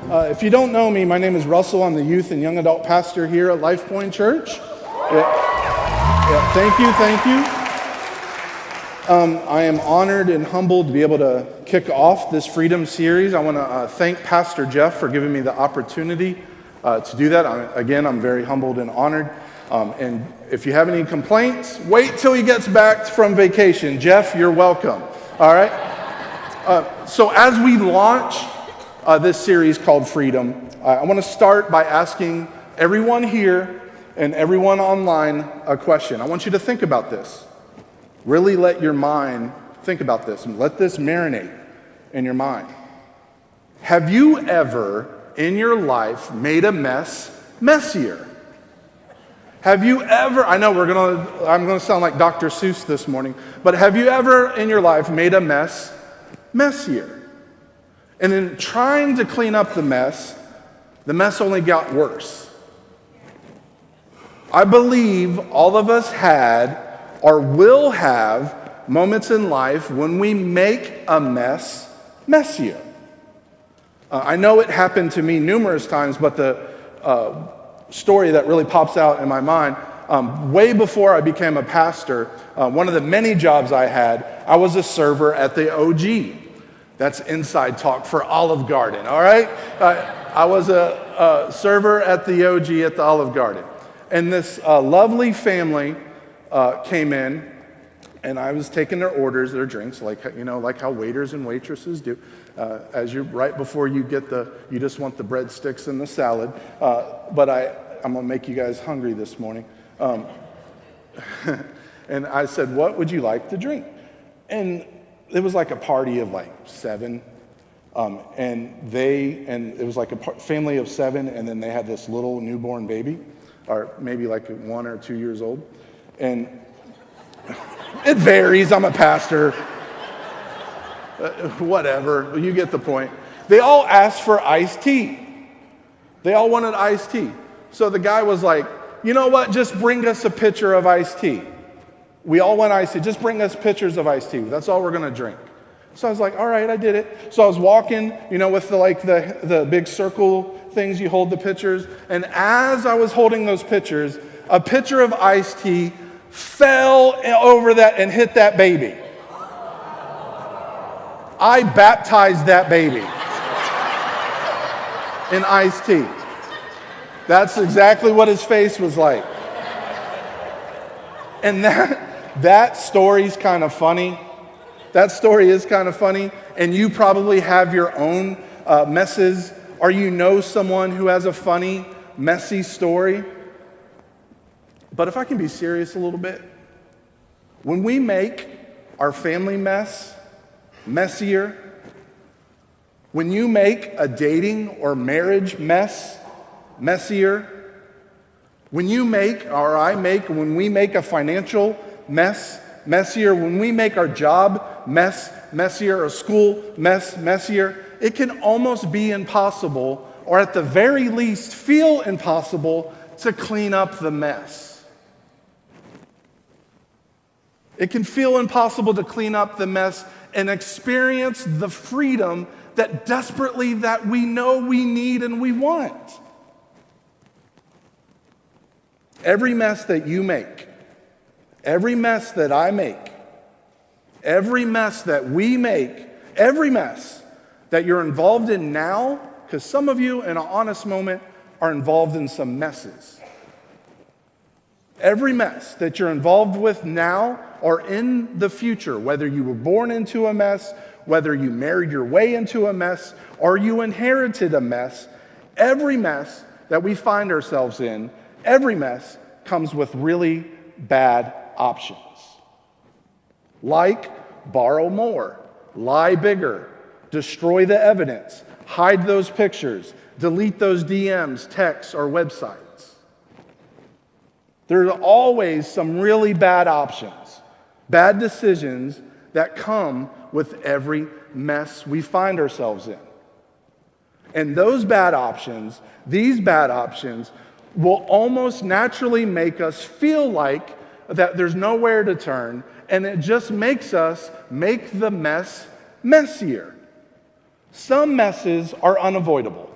If you don't know me, my name is Russell. I'm the youth and young adult pastor here at Life Point Church. Thank you. I am honored and humbled to be able to kick off this Freedom series. I want to thank Pastor Jeff for giving me the opportunity to do that. I'm very humbled and honored. And if you have any complaints, wait till he gets back from vacation. Jeff, you're welcome. All right? So as we launch this series called Freedom, I want to start by asking everyone here and everyone online a question. I want you to think about this. Really let your mind think about this and let this marinate in your mind. Have you ever in your life made a mess messier? Have you ever, I know I'm going to sound like Dr. Seuss this morning, but have you ever in your life made a mess messier? And in trying to clean up the mess only got worse. I believe all of us had or will have moments in life when we make a mess messier. I know it happened to me numerous times, but the story that really pops out in my mind, way before I became a pastor, one of the many jobs I had, I was a server at the OG. That's inside talk for Olive Garden, all right? I was a server at the OG at the Olive Garden. And this lovely family came in, and I was taking their orders, their drinks, like how waiters and waitresses do. Right before you get you just want the breadsticks and the salad. But I'm gonna make you guys hungry this morning. And I said, "What would you like to drink?" And it was like a party of like 7, and it was like a family of 7, and then they had this little newborn baby, or maybe like 1 or 2 years old, and it varies. I'm a pastor. Whatever, you get the point. They all asked for iced tea. They all wanted iced tea. So the guy was like, "You know what? Just bring us a pitcher of iced tea. We all want iced tea. Just bring us pitchers of iced tea. That's all we're gonna drink." So I was like, "All right, I did it." So I was walking, with the big circle things you hold the pitchers, and as I was holding those pitchers, a pitcher of iced tea fell over that and hit that baby. I baptized that baby in iced tea. That's exactly what his face was like. And that story's kind of funny. That story is kind of funny, and you probably have your own messes, or you know someone who has a funny, messy story. But if I can be serious a little bit, when we make our family mess messier, when you make a dating or marriage mess messier, when we make a financial mess messier, when we make our job mess messier, or school mess messier, it can almost be impossible, or at the very least feel impossible, to clean up the mess. It can feel impossible to clean up the mess and experience the freedom that desperately that we know we need and we want. Every mess that you make, every mess that I make, every mess that we make, every mess that you're involved in now, because some of you, in an honest moment, are involved in some messes. Every mess that you're involved with now or in the future, whether you were born into a mess, whether you married your way into a mess, or you inherited a mess, every mess that we find ourselves in, every mess comes with really bad options. Like borrow more, lie bigger, destroy the evidence, hide those pictures, delete those DMs, texts, or websites. There's always some really bad options, bad decisions that come with every mess we find ourselves in. And these bad options, will almost naturally make us feel like that there's nowhere to turn, and it just makes us make the mess messier. Some messes are unavoidable.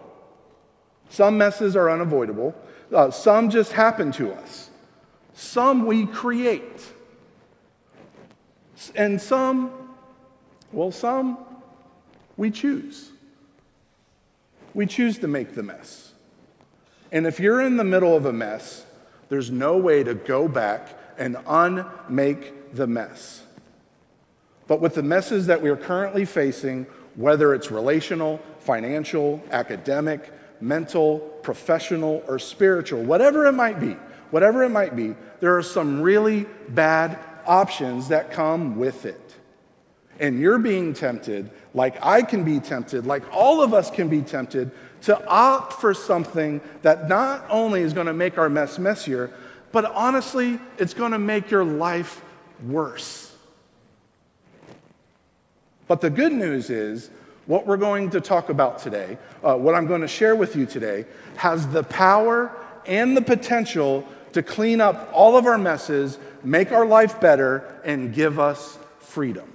Some messes are unavoidable. Some just happen to us. Some we create. And some we choose. We choose to make the mess. And if you're in the middle of a mess, there's no way to go back and unmake the mess. But with the messes that we are currently facing, whether it's relational, financial, academic, mental, professional, or spiritual, whatever it might be, there are some really bad options that come with it. And you're being tempted, like I can be tempted, like all of us can be tempted, to opt for something that not only is going to make our mess messier, but honestly, it's going to make your life worse. But the good news is, what we're going to talk about today, what I'm going to share with you today, has the power and the potential to clean up all of our messes, make our life better, and give us freedom.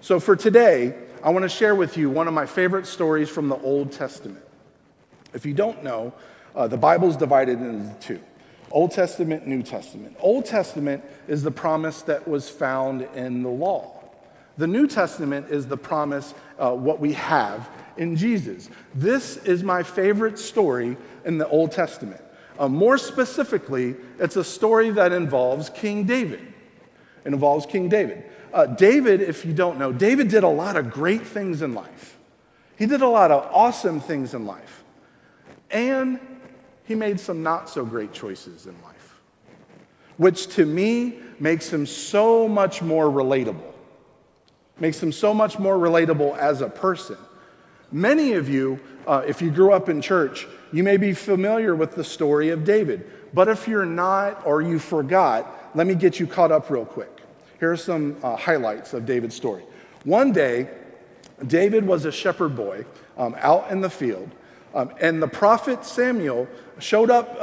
So for today, I want to share with you one of my favorite stories from the Old Testament. If you don't know, the Bible's divided into two: Old Testament, New Testament. Old Testament is the promise that was found in the law. The New Testament is the promise, what we have in Jesus. This is my favorite story in the Old Testament. More specifically, it's a story that involves King David. It involves King David. David, if you don't know, David did a lot of great things in life. He did a lot of awesome things in life. And he made some not so great choices in life, which to me makes him so much more relatable. Makes him so much more relatable as a person. Many of you, if you grew up in church, you may be familiar with the story of David. But if you're not, or you forgot, let me get you caught up real quick. Here are some highlights of David's story. One day, David was a shepherd boy out in the field, and the prophet Samuel showed up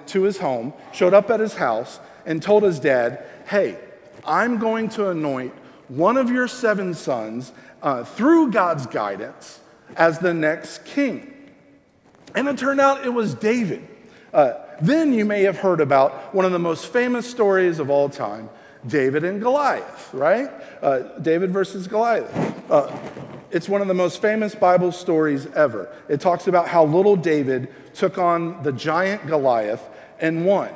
to his home, showed up at his house, and told his dad, "Hey, I'm going to anoint one of your 7 sons through God's guidance as the next king." And it turned out it was David. Then you may have heard about one of the most famous stories of all time, David and Goliath, right? David versus Goliath. It's one of the most famous Bible stories ever. It talks about how little David took on the giant Goliath and won.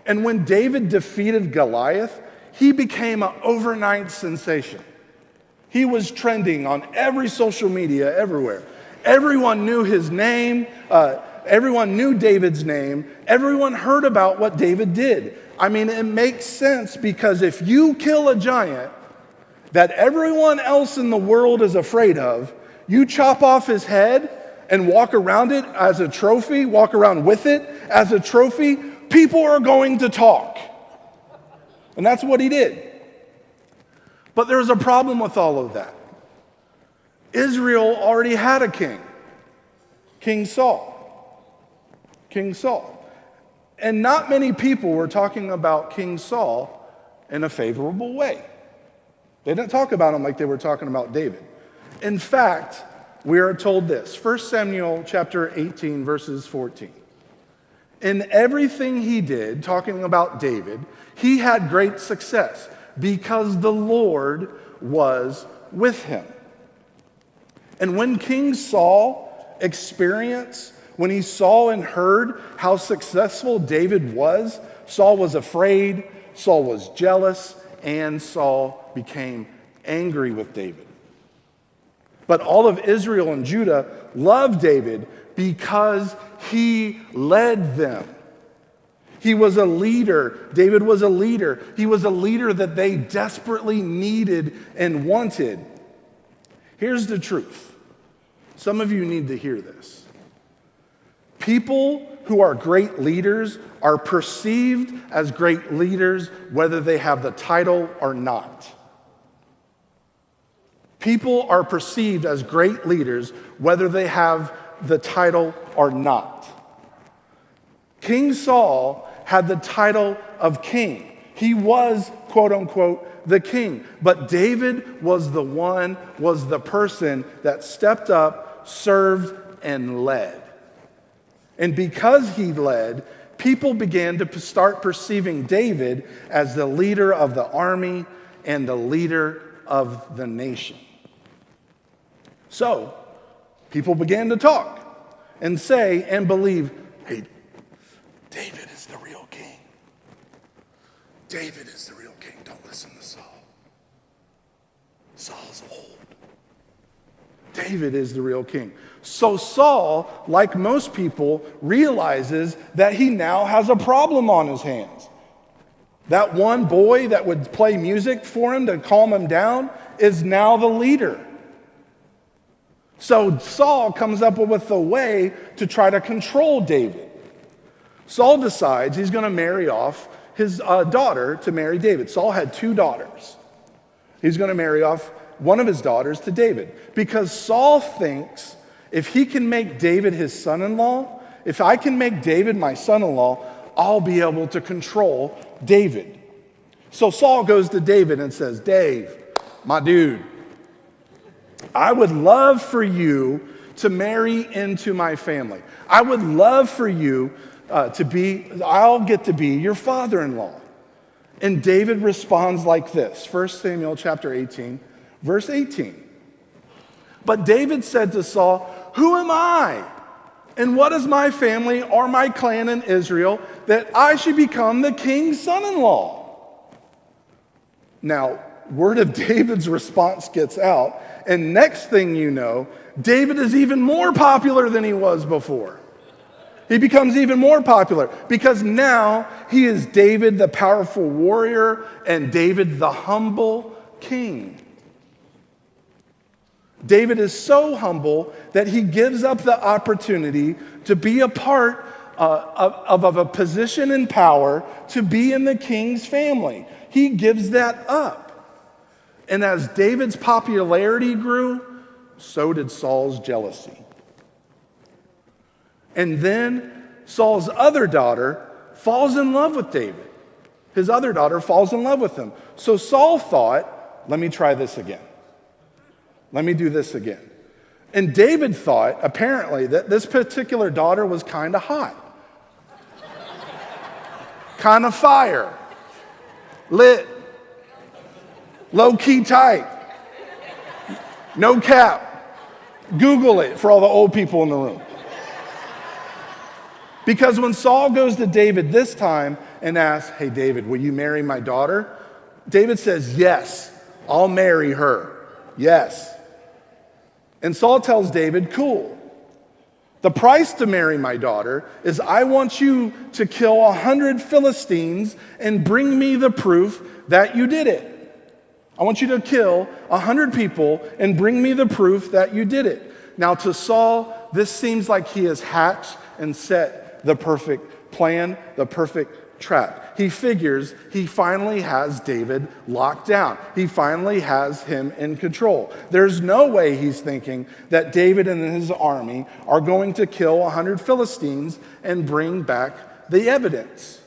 And when David defeated Goliath, he became an overnight sensation. He was trending on every social media, everywhere. Everyone knew his name. Everyone knew David's name. Everyone heard about what David did. I mean, it makes sense, because if you kill a giant that everyone else in the world is afraid of, you chop off his head and walk around it as a trophy, walk around with it as a trophy, people are going to talk. And that's what he did. But there's a problem with all of that. Israel already had a king, King Saul. King Saul. And not many people were talking about King Saul in a favorable way. They didn't talk about him like they were talking about David. In fact, we are told this, 1 Samuel chapter 18, verses 14. In everything he did, talking about David, he had great success because the Lord was with him. And when King Saul experienced, when he saw and heard how successful David was, Saul was afraid, Saul was jealous, and Saul became angry with David. But all of Israel and Judah loved David because he led them. He was a leader. David was a leader. He was a leader that they desperately needed and wanted. Here's the truth. Some of you need to hear this. People who are great leaders are perceived as great leaders whether they have the title or not. People are perceived as great leaders whether they have the title or not. King Saul had the title of king. He was, quote unquote, the king. But David was the person that stepped up, served, and led. And because he led, people began to start perceiving David as the leader of the army and the leader of the nation. So, people began to talk and say and believe, hey, David is the real king. David is the real king. Don't listen to Saul. Saul's old. David is the real king. So Saul, like most people, realizes that he now has a problem on his hands. That one boy that would play music for him to calm him down is now the leader. So Saul comes up with a way to try to control David. Saul decides he's going to marry off his daughter to marry David. Saul had 2 daughters. He's going to marry off one of his daughters to David because Saul thinks if he can make David his son-in-law, if I can make David my son-in-law, I'll be able to control David. So Saul goes to David and says, Dave, my dude, I would love for you to marry into my family. I would love for you I'll get to be your father-in-law. And David responds like this, 1 Samuel chapter 18, verse 18. But David said to Saul, who am I? And what is my family or my clan in Israel that I should become the king's son-in-law? Now, word of David's response gets out, and next thing you know, David is even more popular than he was before. He becomes even more popular because now he is David the powerful warrior and David the humble king. David is so humble that he gives up the opportunity to be a part of a position in power to be in the king's family. He gives that up. And as David's popularity grew, so did Saul's jealousy. And then Saul's other daughter falls in love with David. His other daughter falls in love with him. So Saul thought, let me try this again. Let me do this again. And David thought, apparently, that this particular daughter was kind of hot. Kind of fire. Lit. Low-key tight. No cap. Google it for all the old people in the room. Because when Saul goes to David this time and asks, hey, David, will you marry my daughter? David says, yes, I'll marry her. Yes. And Saul tells David, cool. The price to marry my daughter is I want you to kill 100 Philistines and bring me the proof that you did it. I want you to kill 100 people and bring me the proof that you did it. Now to Saul, this seems like he has hatched and set the perfect plan, the perfect trap. He figures he finally has David locked down. He finally has him in control. There's no way he's thinking that David and his army are going to kill 100 Philistines and bring back the evidence.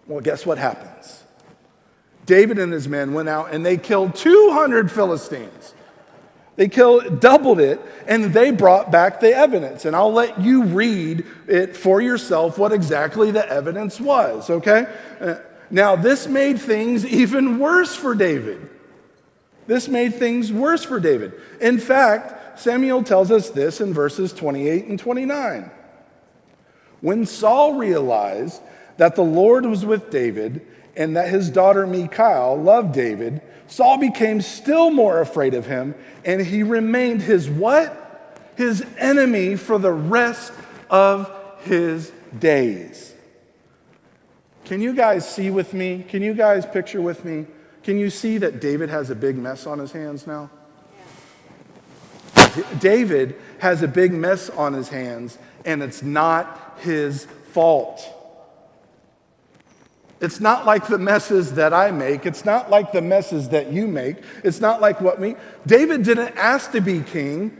Well, guess what happens? David and his men went out and they killed 200 Philistines. They doubled it, and they brought back the evidence. And I'll let you read it for yourself what exactly the evidence was, okay? Now, this made things even worse for David. This made things worse for David. In fact, Samuel tells us this in verses 28 and 29. When Saul realized that the Lord was with David and that his daughter Michal loved David, Saul became still more afraid of him, and he remained his what? His enemy for the rest of his days. Can you guys see with me? Can you guys picture with me? Can you see that David has a big mess on his hands now? Yeah. David has a big mess on his hands, and it's not his fault. It's not like the messes that I make. It's not like the messes that you make. It's not like David didn't ask to be king.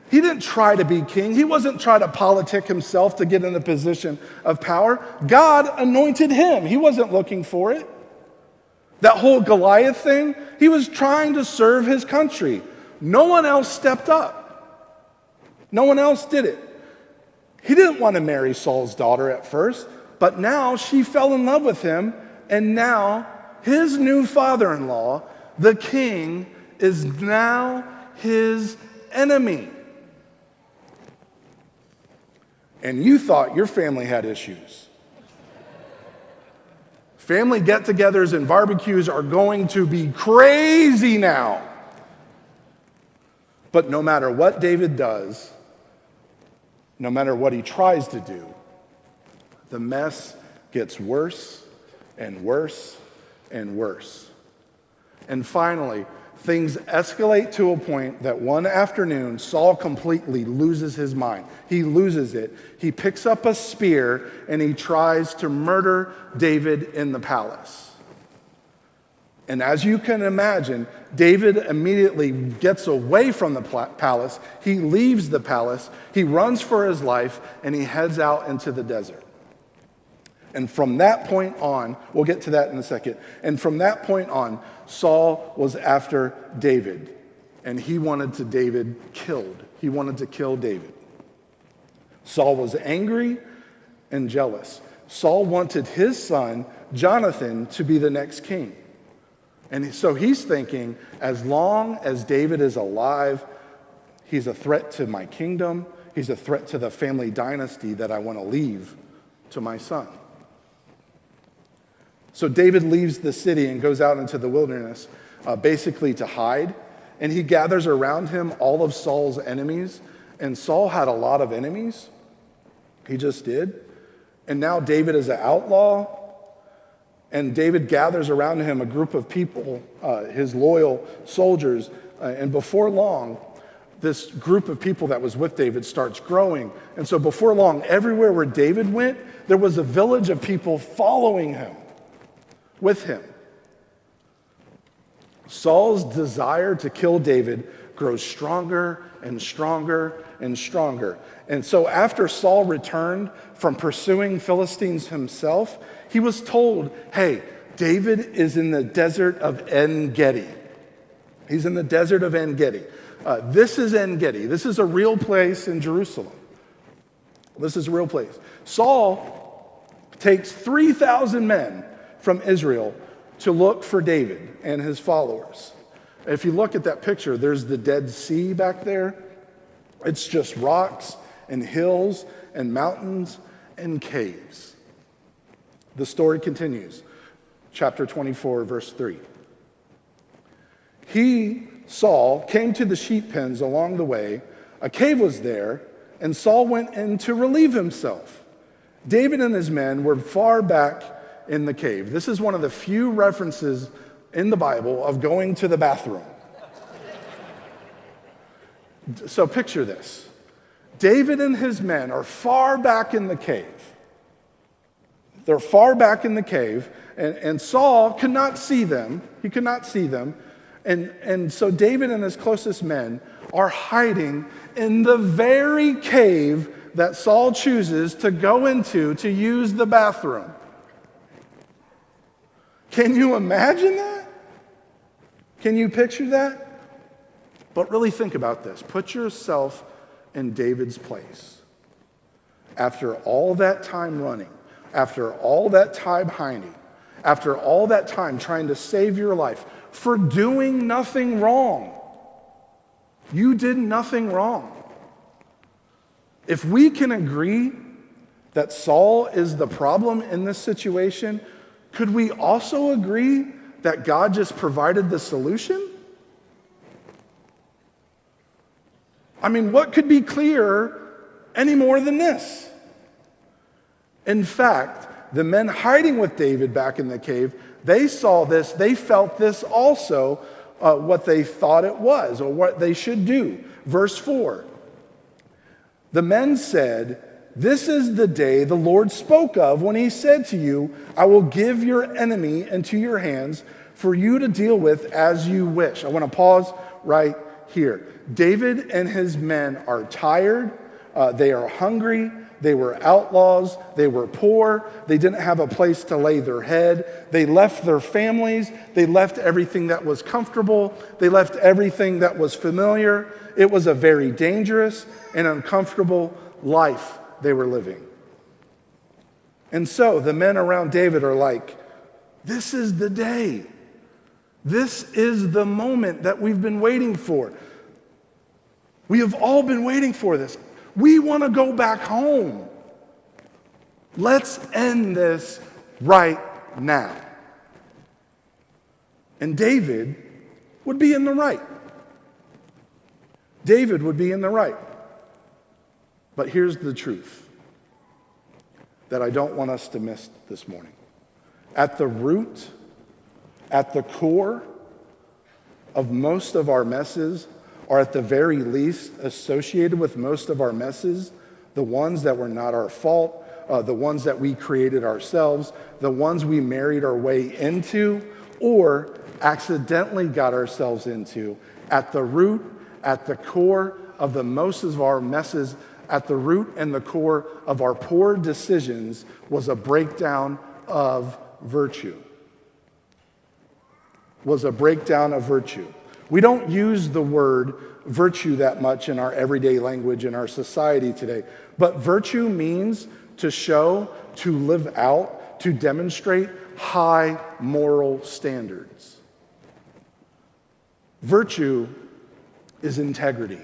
He didn't try to be king. He wasn't trying to politic himself to get in a position of power. God anointed him. He wasn't looking for it. That whole Goliath thing, he was trying to serve his country. No one else stepped up. No one else did it. He didn't want to marry Saul's daughter at first, but now she fell in love with him, and now his new father-in-law, the king, is now his enemy. And you thought your family had issues. Family get-togethers and barbecues are going to be crazy now. But no matter what David does, no matter what he tries to do, the mess gets worse and worse and worse. And finally, things escalate to a point that one afternoon, Saul completely loses his mind. He loses it. He picks up a spear and he tries to murder David in the palace. And as you can imagine, David immediately gets away from the palace. He leaves the palace. He runs for his life and he heads out into the desert. And from that point on, we'll get to that in a second. And from that point on, Saul was after David, and he wanted David killed. He wanted to kill David. Saul was angry and jealous. Saul wanted his son, Jonathan, to be the next king. And so he's thinking, as long as David is alive, he's a threat to my kingdom. He's a threat to the family dynasty that I want to leave to my son. So David leaves the city and goes out into the wilderness, basically to hide. And he gathers around him all of Saul's enemies. And Saul had a lot of enemies. He just did. And now David is an outlaw. And David gathers around him a group of people, his loyal soldiers. And before long, this group of people that was with David starts growing. And so before long, everywhere where David went, there was a village of people following him. With him. Saul's desire to kill David grows stronger and stronger and stronger. And so after Saul returned from pursuing Philistines himself, he was told, hey, David is in the desert of En-Gedi. He's in the desert of En-Gedi. This is En-Gedi. This is a real place in Jerusalem. This is a real place. Saul takes 3,000 men from Israel to look for David and his followers. If you look at that picture, there's the Dead Sea back there. It's just rocks and hills and mountains and caves. The story continues. Chapter 24, verse 3. He, Saul, came to the sheep pens along the way. A cave was there, and Saul went in to relieve himself. David and his men were far back in the cave. This is one of the few references in the Bible of going to the bathroom. So picture this. David and his men are far back in the cave. They're far back in the cave, and Saul could not see them. He could not see them. And so David and his closest men are hiding in the very cave that Saul chooses to go into to use the bathroom. Can you imagine that? Can you picture that? But really think about this. Put yourself in David's place. After all that time running, after all that time hiding, after all that time trying to save your life for doing nothing wrong. You did nothing wrong. If we can agree that Saul is the problem in this situation, could we also agree that God just provided the solution? I mean, what could be clearer any more than this? In fact, the men hiding with David back in the cave, they saw this, they felt this also, what they thought it was or what they should do. Verse 4, the men said, "This is the day the Lord spoke of when he said to you, I will give your enemy into your hands for you to deal with as you wish." I want to pause right here. David and his men are tired. They are hungry. They were outlaws. They were poor. They didn't have a place to lay their head. They left their families. They left everything that was comfortable. They left everything that was familiar. It was a very dangerous and uncomfortable life they were living. And so the men around David are like, this is the day. This is the moment that we've been waiting for. We have all been waiting for this. We want to go back home. Let's end this right now. And David would be in the right. David would be in the right. But here's the truth that I don't want us to miss this morning. At the root, at the core of most of our messes, or at the very least associated with most of our messes, the ones that were not our fault, the ones that we created ourselves, the ones we married our way into, or accidentally got ourselves into, at the root, at the core of the most of our messes, at the root and the core of our poor decisions was a breakdown of virtue. Was a breakdown of virtue. We don't use the word virtue that much in our everyday language in our society today, but virtue means to show, to live out, to demonstrate high moral standards. Virtue is integrity.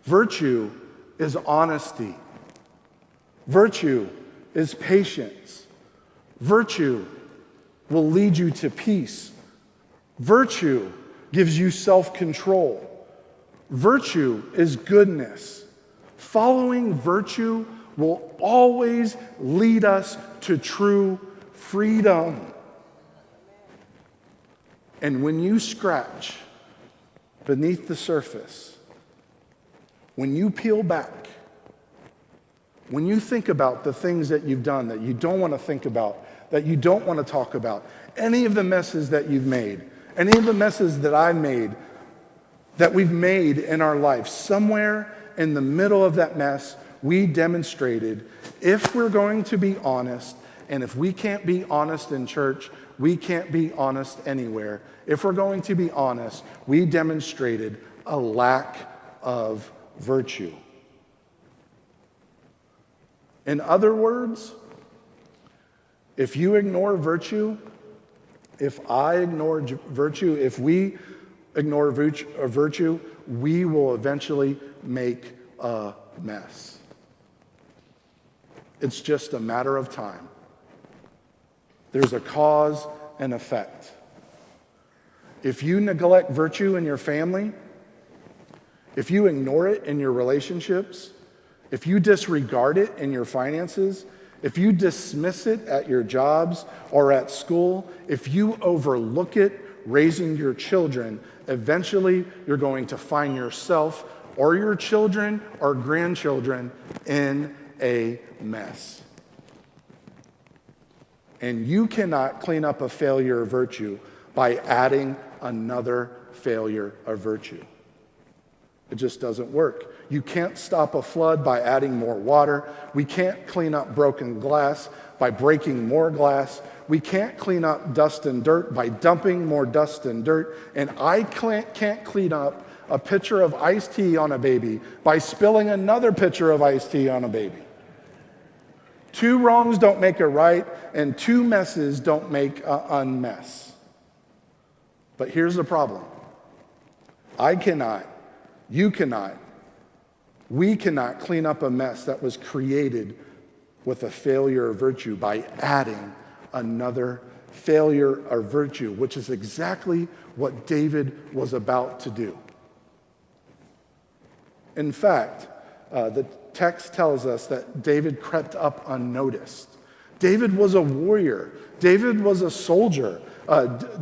Virtue is honesty. Virtue is patience. Virtue will lead you to peace. Virtue gives you self-control. Virtue is goodness. Following virtue will always lead us to true freedom. And when you scratch beneath the surface, when you peel back, when you think about the things that you've done that you don't want to think about, that you don't want to talk about, any of the messes that you've made, any of the messes that I made, that we've made in our life, somewhere in the middle of that mess, we demonstrated if we're going to be honest, and if we can't be honest in church, we can't be honest anywhere. If we're going to be honest, we demonstrated a lack of virtue. In other words, if you ignore virtue, if I ignore virtue, if we ignore virtue, we will eventually make a mess. It's just a matter of time. There's a cause and effect. If you neglect virtue in your family, if you ignore it in your relationships, if you disregard it in your finances, if you dismiss it at your jobs or at school, if you overlook it raising your children, eventually you're going to find yourself or your children or grandchildren in a mess. And you cannot clean up a failure of virtue by adding another failure of virtue. It just doesn't work. You can't stop a flood by adding more water. We can't clean up broken glass by breaking more glass. We can't clean up dust and dirt by dumping more dust and dirt. And I can't clean up a pitcher of iced tea on a baby by spilling another pitcher of iced tea on a baby. Two wrongs don't make a right, and two messes don't make an unmess. But here's the problem. I cannot, you cannot, we cannot clean up a mess that was created with a failure of virtue by adding another failure of virtue, which is exactly what David was about to do. In fact, the text tells us that David crept up unnoticed. David was a warrior. David was a soldier.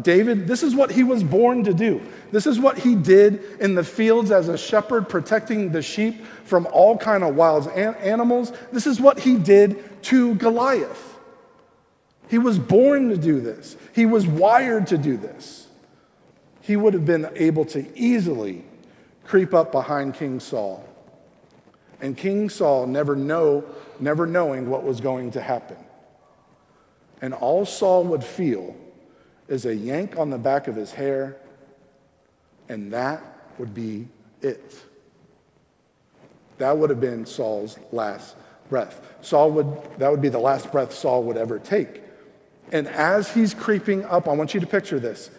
David, this is what he was born to do. This is what he did in the fields as a shepherd, protecting the sheep from all kind of wild animals. This is what he did to Goliath. He was born to do this. He was wired to do this. He would have been able to easily creep up behind King Saul. And King Saul never knowing what was going to happen. And all Saul would feel is a yank on the back of his hair, and that would be it. That would have been Saul's last breath. That would be the last breath Saul would ever take. And as he's creeping up, I want you to picture this.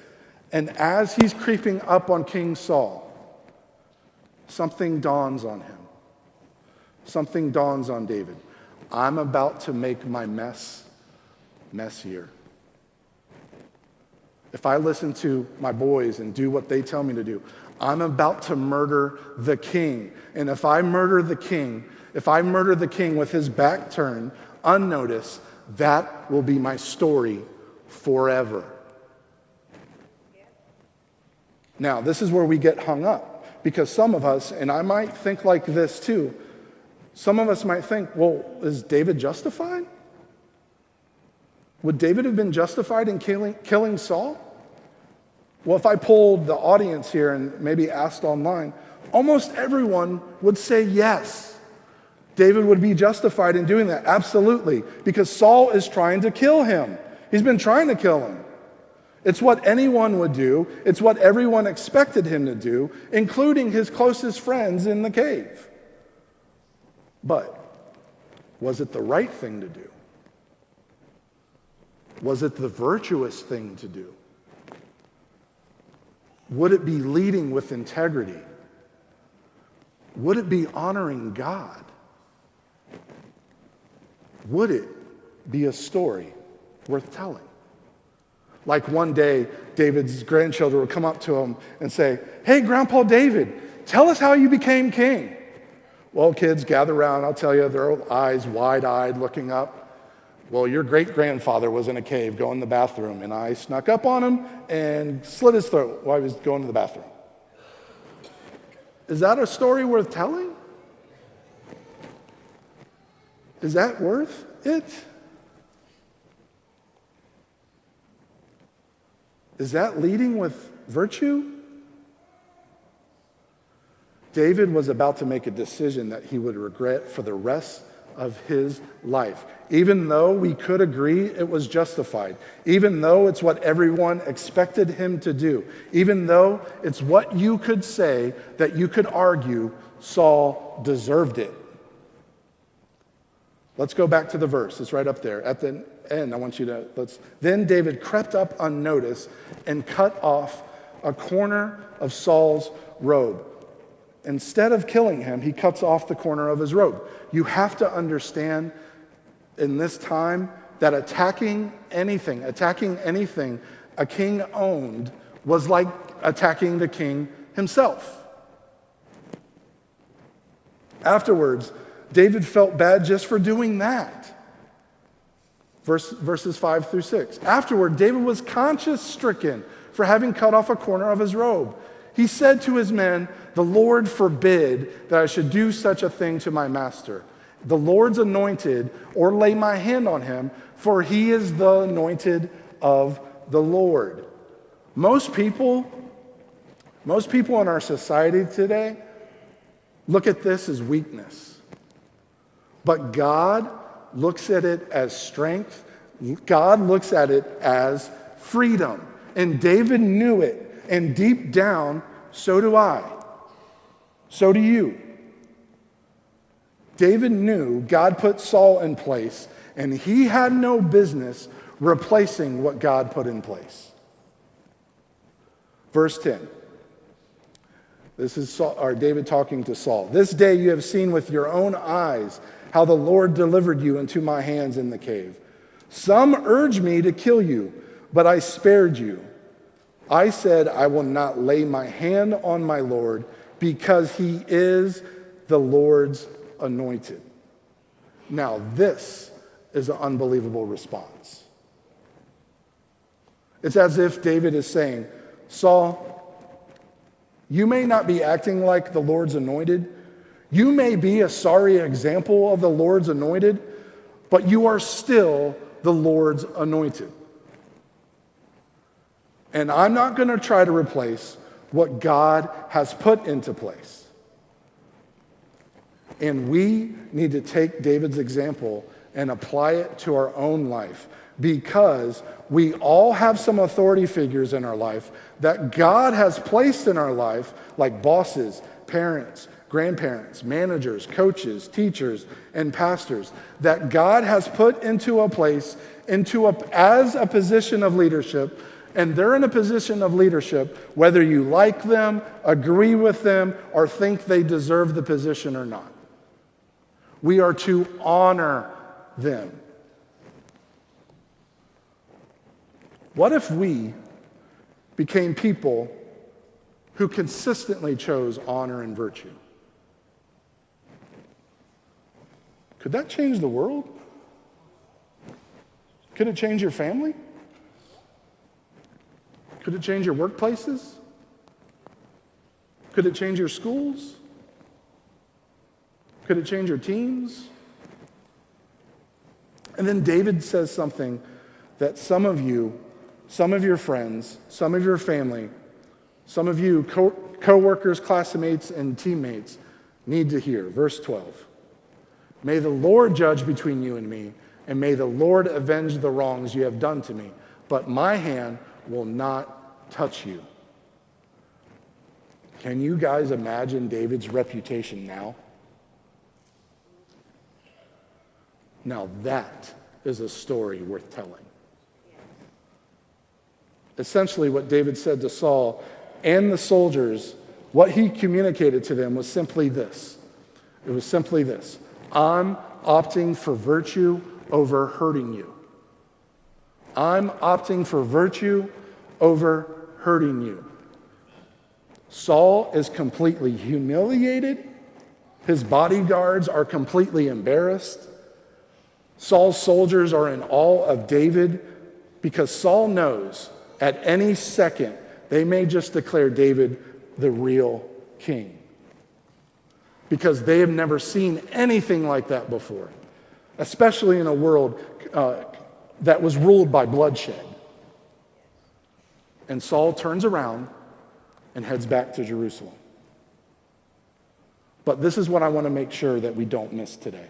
And as he's creeping up on King Saul, something dawns on him. Something dawns on David. I'm about to make my mess messier. If I listen to my boys and do what they tell me to do, I'm about to murder the king. And if I murder the king with his back turned, unnoticed, that will be my story forever. Now, this is where we get hung up, because some of us, and I might think like this too, some of us might think, well, is David justified? Would David have been justified in killing Saul? Well, if I polled the audience here and maybe asked online, almost everyone would say yes. David would be justified in doing that, absolutely, because Saul is trying to kill him. He's been trying to kill him. It's what anyone would do. It's what everyone expected him to do, including his closest friends in the cave. But was it the right thing to do? Was it the virtuous thing to do? Would it be leading with integrity? Would it be honoring God? Would it be a story worth telling? Like one day, David's grandchildren would come up to him and say, "Hey, Grandpa David, tell us how you became king." Well, kids, gather around. I'll tell you, their eyes wide-eyed looking up. Well, your great-grandfather was in a cave going to the bathroom, and I snuck up on him and slit his throat while he was going to the bathroom. Is that a story worth telling? Is that worth it? Is that leading with virtue? David was about to make a decision that he would regret for the rest of his life. Even though we could agree it was justified, even though it's what everyone expected him to do, even though it's what you could say that you could argue Saul deserved it. Let's go back to the verse. It's right up there. At the end, I want you to, Then David crept up unnoticed and cut off a corner of Saul's robe. Instead of killing him, he cuts off the corner of his robe. You have to understand in this time that attacking anything a king owned was like attacking the king himself. Afterwards, David felt bad just for doing that. Verses 5 through 6. Afterward, David was conscience-stricken for having cut off a corner of his robe. He said to his men, "The Lord forbid that I should do such a thing to my master, the Lord's anointed, or lay my hand on him, for he is the anointed of the Lord." Most people in our society today look at this as weakness. But God looks at it as strength. God looks at it as freedom. And David knew it. And deep down, so do I. So do you. David knew God put Saul in place, and he had no business replacing what God put in place. Verse 10. This is David talking to Saul. "This day you have seen with your own eyes how the Lord delivered you into my hands in the cave. Some urged me to kill you, but I spared you. I said, I will not lay my hand on my Lord, because he is the Lord's anointed." Now, this is an unbelievable response. It's as if David is saying, "Saul, you may not be acting like the Lord's anointed. You may be a sorry example of the Lord's anointed, but you are still the Lord's anointed. And I'm not going to try to replace what God has put into place." And we need to take David's example and apply it to our own life, because we all have some authority figures in our life that God has placed in our life, like bosses, parents, grandparents, managers, coaches, teachers, and pastors that God has put into a place, as a position of leadership, and they're in a position of leadership whether you like them, agree with them, or think they deserve the position or not. We are to honor them. What if we became people who consistently chose honor and virtue? Could that change the world? Could it change your family? Could it change your workplaces? Could it change your schools? Could it change your teams? And then David says something that some of you, some of your friends, some of your family, some of you co-workers, classmates, and teammates need to hear. Verse 12. May the Lord judge between you and me, and may the Lord avenge the wrongs you have done to me, but my hand will not touch you. Can you guys imagine David's reputation now? Now that is a story worth telling. Essentially, what David said to Saul and the soldiers, what he communicated to them was simply this. It was simply this. I'm opting for virtue over hurting you. I'm opting for virtue over hurting you. Saul is completely humiliated. His bodyguards are completely embarrassed. Saul's soldiers are in awe of David because Saul knows at any second they may just declare David the real king, because they have never seen anything like that before, especially in a world that was ruled by bloodshed. And Saul turns around and heads back to Jerusalem. But this is what I want to make sure that we don't miss today.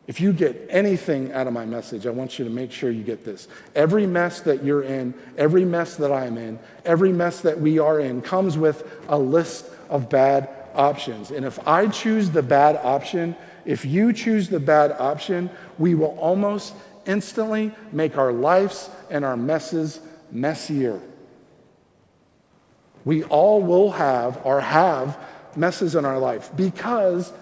If you get anything out of my message, I want you to make sure you get this. Every mess that you're in, every mess that I'm in, every mess that we are in comes with a list of bad options. And if I choose the bad option, if you choose the bad option, we will almost instantly make our lives and our messes messier. We all will have or have messes in our life because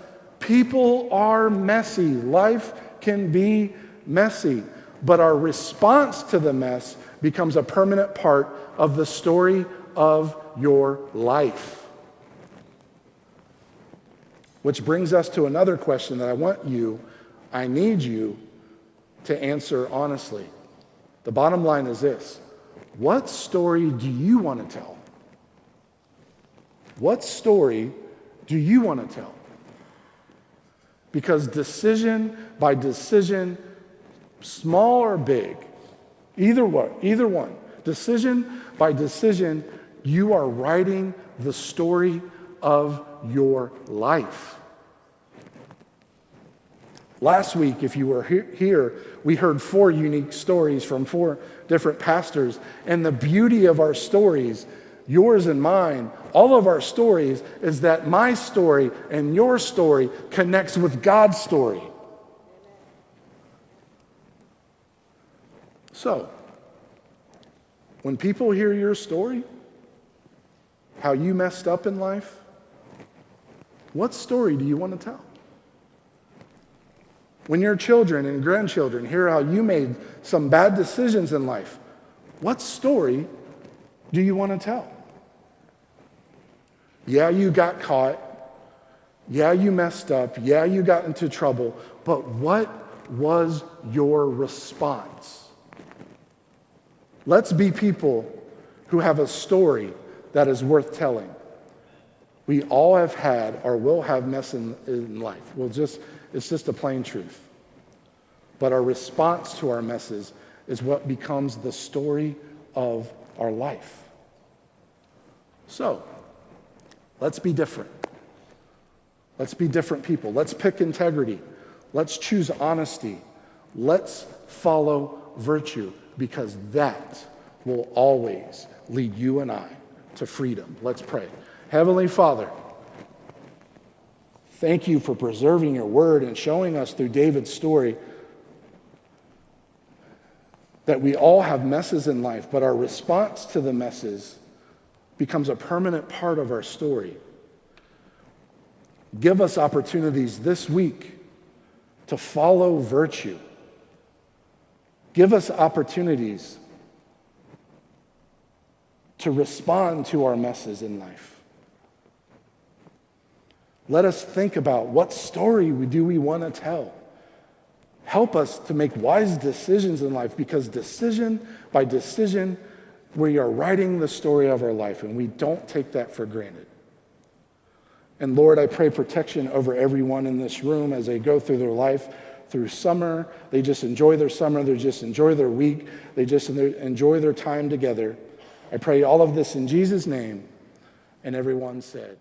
people are messy. Life can be messy, but our response to the mess becomes a permanent part of the story of your life. Which brings us to another question that I need you to answer honestly. The bottom line is this: what story do you want to tell? What story do you want to tell? Because decision by decision, small or big, either one, decision by decision, you are writing the story of your life. Last week, if you were here, we heard 4 unique stories from 4 different pastors. And the beauty of our stories, yours and mine, all of our stories, is that my story and your story connects with God's story. So, when people hear your story, how you messed up in life, what story do you want to tell? When your children and grandchildren hear how you made some bad decisions in life, what story do you want to tell? Yeah, you got caught. Yeah, you messed up. Yeah, you got into trouble. But what was your response? Let's be people who have a story that is worth telling. We all have had or will have mess in life. It's just a plain truth. But our response to our messes is what becomes the story of our life. So, let's be different. Let's be different people. Let's pick integrity. Let's choose honesty. Let's follow virtue, because that will always lead you and I to freedom. Let's pray. Heavenly Father, Thank you for preserving your word and showing us through David's story that we all have messes in life, but our response to the messes becomes a permanent part of our story. Give us opportunities this week to follow virtue. Give us opportunities to respond to our messes in life. Let us think about what story do we want to tell. Help us to make wise decisions in life, because decision by decision, we are writing the story of our life, and we don't take that for granted. And Lord, I pray protection over everyone in this room as they go through their life, through summer. They just enjoy their summer. They just enjoy their week. They just enjoy their time together. I pray all of this in Jesus' name. And everyone said,